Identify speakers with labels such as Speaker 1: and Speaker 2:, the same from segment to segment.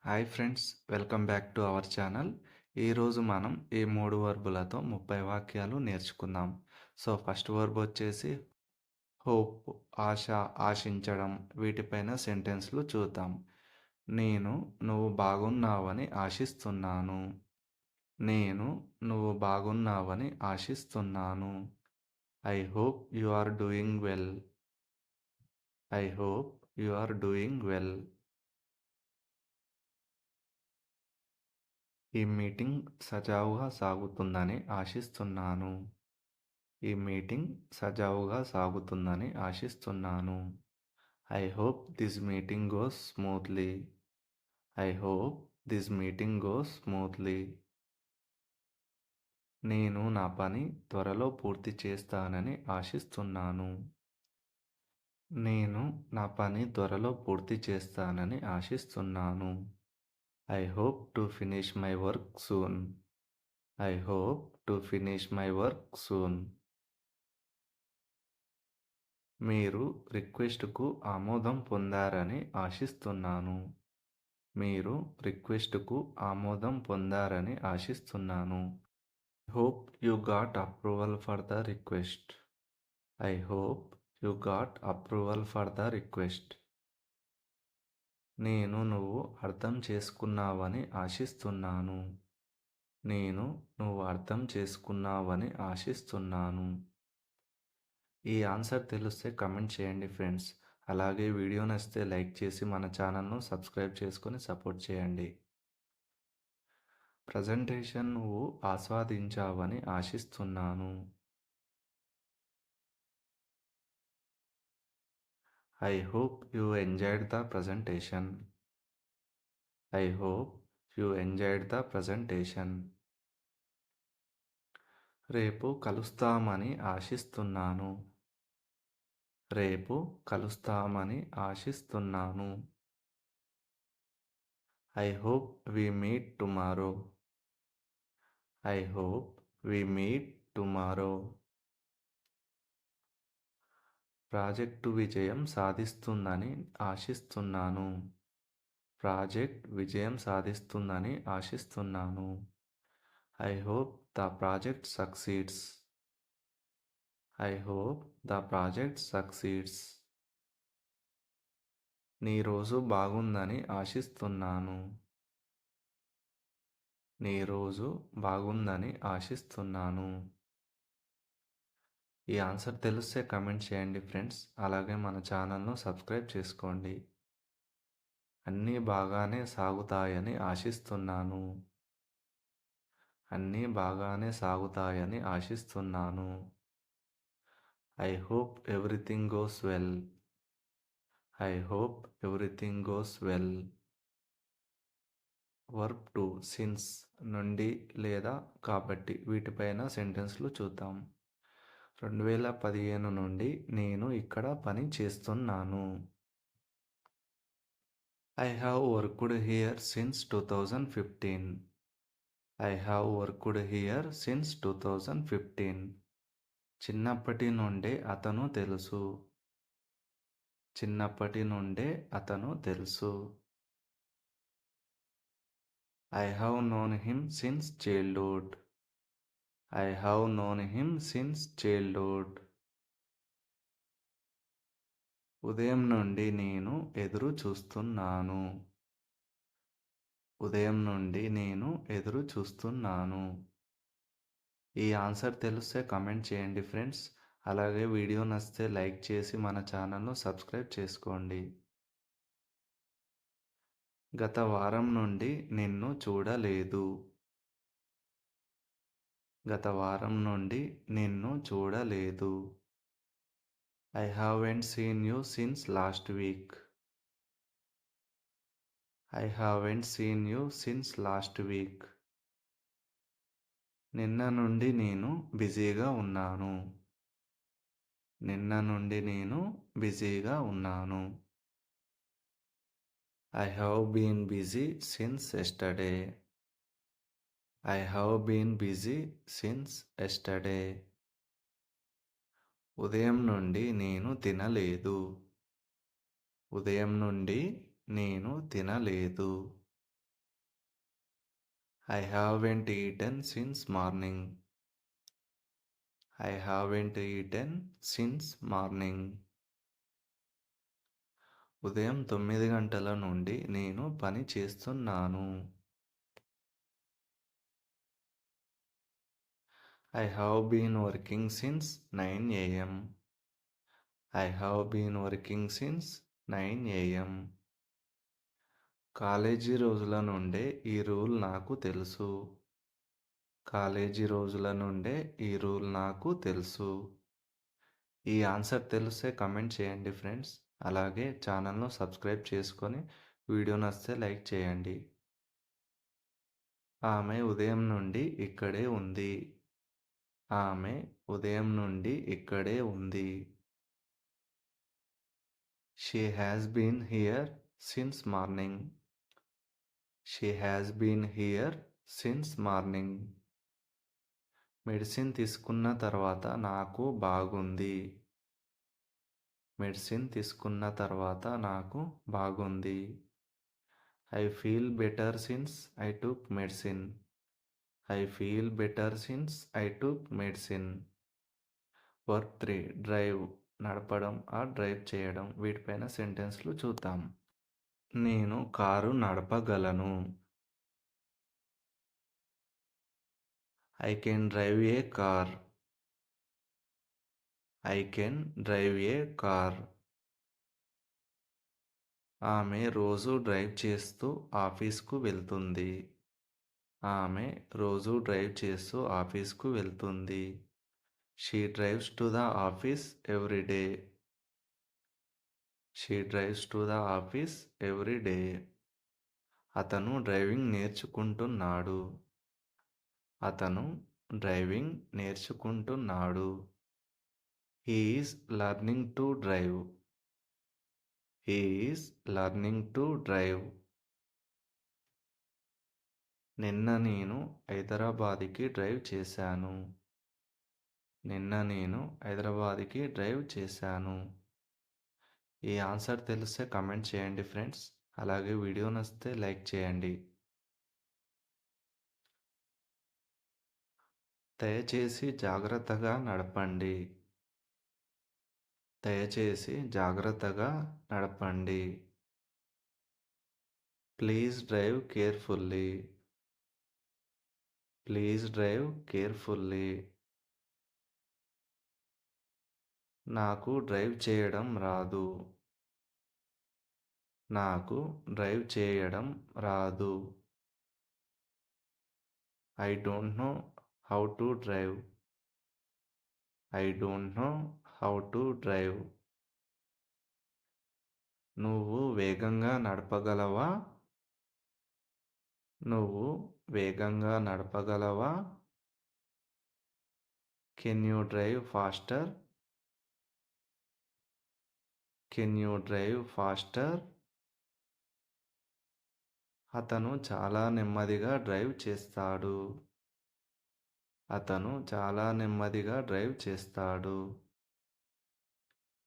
Speaker 1: Hi friends, welcome back to our channel. ఈరోజు మనం ఈ 3 వర్బులతో 30 వాక్యాలు నేర్చుకుందాం. సో ఫస్ట్ వర్బ్ వచ్చేసి హోప్, ఆశ, ఆశించడం. వీటిపైన సెంటెన్స్‌లు చూద్దాం. నేను నువ్వు బాగున్నావని ఆశిస్తున్నాను. నేను నువ్వు బాగున్నావని ఆశిస్తున్నాను. I hope you are doing well. I hope you are doing well. ఈ మీటింగ్ సజావుగా సాగుతుందని ఆశిస్తున్నాను. ఈ మీటింగ్ సజావుగా సాగుతుందని ఆశిస్తున్నాను. I hope this meeting goes smoothly. I hope this meeting goes smoothly. నేను నా పని త్వరలో పూర్తి చేస్తానని ఆశిస్తున్నాను. నేను నా పని త్వరలో పూర్తి చేస్తానని ఆశిస్తున్నాను. I hope to finish my work soon. I hope to finish my work soon. మీరు రిక్వెస్ట్‌కు ఆమోదం పొందారని ఆశిస్తున్నాను. మీరు రిక్వెస్ట్‌కు ఆమోదం పొందారని ఆశిస్తున్నాను. I hope you got approval for the request. I hope you got approval for the request. నేను నువ్వు అర్థం చేసుకున్నావని ఆశిస్తున్నాను. నేను నువ్వు అర్థం చేసుకున్నావని ఆశిస్తున్నాను. ఈ ఆన్సర్ తెలిస్తే కమెంట్ చేయండి ఫ్రెండ్స్. అలాగే వీడియో నచ్చితే లైక్ చేసి మన ఛానల్ను సబ్స్క్రైబ్ చేసుకొని సపోర్ట్ చేయండి. ప్రజెంటేషన్ నువ్వు ఆస్వాదించావని ఆశిస్తున్నాను. I hope you enjoyed the presentation. I hope you enjoyed the presentation. రేపు కలుస్తామని ఆశిస్తున్నాను. రేపు కలుస్తామని ఆశిస్తున్నాను. I hope we meet tomorrow. I hope we meet tomorrow. Project విజయం సాధిస్తుందని ఆశిస్తున్నాను. ప్రాజెక్ట్ విజయం సాధిస్తుందని ఆశిస్తున్నాను. I hope the project succeeds. I hope the project succeeds. నీ రోజు బాగుందని ఆశిస్తున్నాను. నీ రోజు బాగుందని ఆశిస్తున్నాను. ఈ ఆన్సర్ తెలిస్తే కమెంట్ చేయండి ఫ్రెండ్స్. అలాగే మన ఛానల్ను సబ్స్క్రైబ్ చేసుకోండి. అన్నీ బాగానే సాగుతాయని ఆశిస్తున్నాను. అన్నీ బాగానే సాగుతాయని ఆశిస్తున్నాను. I hope everything goes well. I hope everything goes well. Verb to since నుండి లేదా కాబట్టి వీటిపైన సెంటెన్స్లు చూద్దాం. 2015 నుండి నేను ఇక్కడ పని చేస్తున్నాను. I have worked here since 2015. I have worked here since 2015. చిన్నప్పటి నుండే అతను తెలుసు. చిన్నప్పటి నుండే అతను తెలుసు. I have known him since childhood. I have known him since childhood. ఉదయం నుండి నేను ఎదురు చూస్తున్నాను. ఉదయం నుండి నేను ఎదురు చూస్తున్నాను. ఈ ఆన్సర్ తెలిస్తే కమెంట్ చేయండి ఫ్రెండ్స్. అలాగే వీడియో నచ్చితే లైక్ చేసి మన ఛానల్ను సబ్స్క్రైబ్ చేసుకోండి. గత వారం నుండి నిన్ను చూడలేదు. గత వారం నుండి నిన్ను చూడలేదు. I haven't seen you since last week. I haven't seen you since last week. నిన్న నుండి నేను బిజీగా ఉన్నాను. నిన్న నుండి నేను బిజీగా ఉన్నాను. I have been busy since yesterday. I have been busy since yesterday. ఉదయం నుండి నేను తినలేదు. ఉదయం నుండి నేను తినలేదు. I haven't eaten since morning. I haven't eaten since morning. ఉదయం 9 గంటల నుండి నేను పని చేస్తున్నాను. I have been working since 9 a.m. I have been working since 9 a.m. College రోజుల నుండే ఈ రూల్ నాకు తెలుసు. కాలేజీ రోజుల నుండే ఈ రూల్ నాకు తెలుసు. ఈ ఆన్సర్ తెలిస్తే కమెంట్ చేయండి ఫ్రెండ్స్. అలాగే ఛానల్ను సబ్స్క్రైబ్ చేసుకొని వీడియో నచ్చితే లైక్ చేయండి. ఆమె ఉదయం నుండి ఇక్కడే ఉంది. ఆమె ఉదయం నుండి ఇక్కడే ఉంది. She has been here since morning. She has been here since morning. Medicine తీసుకున్న తర్వాత నాకు బాగుంది. మెడిసిన్ తీసుకున్న తర్వాత నాకు బాగుంది. I feel better since I took medicine. I feel better since I took medicine. Work 3 drive నడపడం డ్రైవ్ చేయడం. వీటిపైన సెంటెన్స్లు చూద్దాం. నేను car నడపగలను. I can drive a car. I can drive a car. ఆమె రోజు డ్రైవ్ చేస్తూ ఆఫీస్కు వెళ్తుంది. ఆమె రోజు డ్రైవ్ చేస్తూ ఆఫీస్కు వెళ్తుంది. She drives to the office every day. She drives to the office every day. అతను డ్రైవింగ్ నేర్చుకుంటున్నాడు. అతను driving నేర్చుకుంటున్నాడు. He is learning to drive. He is learning to drive. నిన్న నేను హైదరాబాద్కి డ్రైవ్ చేశాను. నిన్న నేను హైదరాబాద్కి డ్రైవ్ చేశాను. ఈ ఆన్సర్ తెలిస్తే కమెంట్ చేయండి ఫ్రెండ్స్. అలాగే వీడియో నచ్చితే లైక్ చేయండి. దయచేసి జాగ్రత్తగా నడపండి. దయచేసి జాగ్రత్తగా నడపండి. Please drive carefully. Please drive carefully. నాకు డ్రైవ్ చేయడం రాదు. నాకు డ్రైవ్ చేయడం రాదు. I don't know how to drive. I don't know how to drive. నువ్వు వేగంగా నడపగలవా? నువ్వు వేగంగా నడపగలవా? Can you drive faster? Can you drive faster? అతను చాలా నెమ్మదిగా డ్రైవ్ చేస్తాడు. అతను చాలా నెమ్మదిగా డ్రైవ్ చేస్తాడు.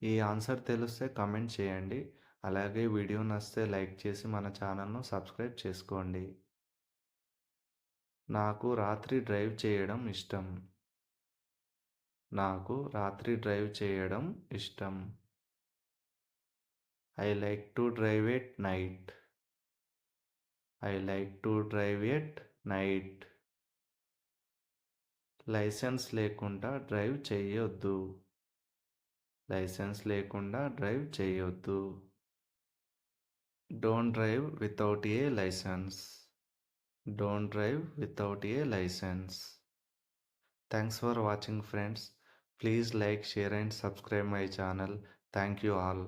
Speaker 1: ఈ ఆన్సర్ తెలిస్తే కమెంట్ చేయండి. అలాగే వీడియో నచ్చితే లైక్ చేసి మన ఛానల్ను సబ్స్క్రైబ్ చేసుకోండి. నాకు రాత్రి డ్రైవ్ చేయడం ఇష్టం. నాకు రాత్రి డ్రైవ్ చేయడం ఇష్టం. I like to drive at night. I like to drive at night. Licence లేకుండా డ్రైవ్ చేయొద్దు. లైసెన్స్ లేకుండా డ్రైవ్ చేయొద్దు. Don't drive without a license. Don't drive without a license. Thanks for watching friends. Please like, share and subscribe my channel. Thank you all.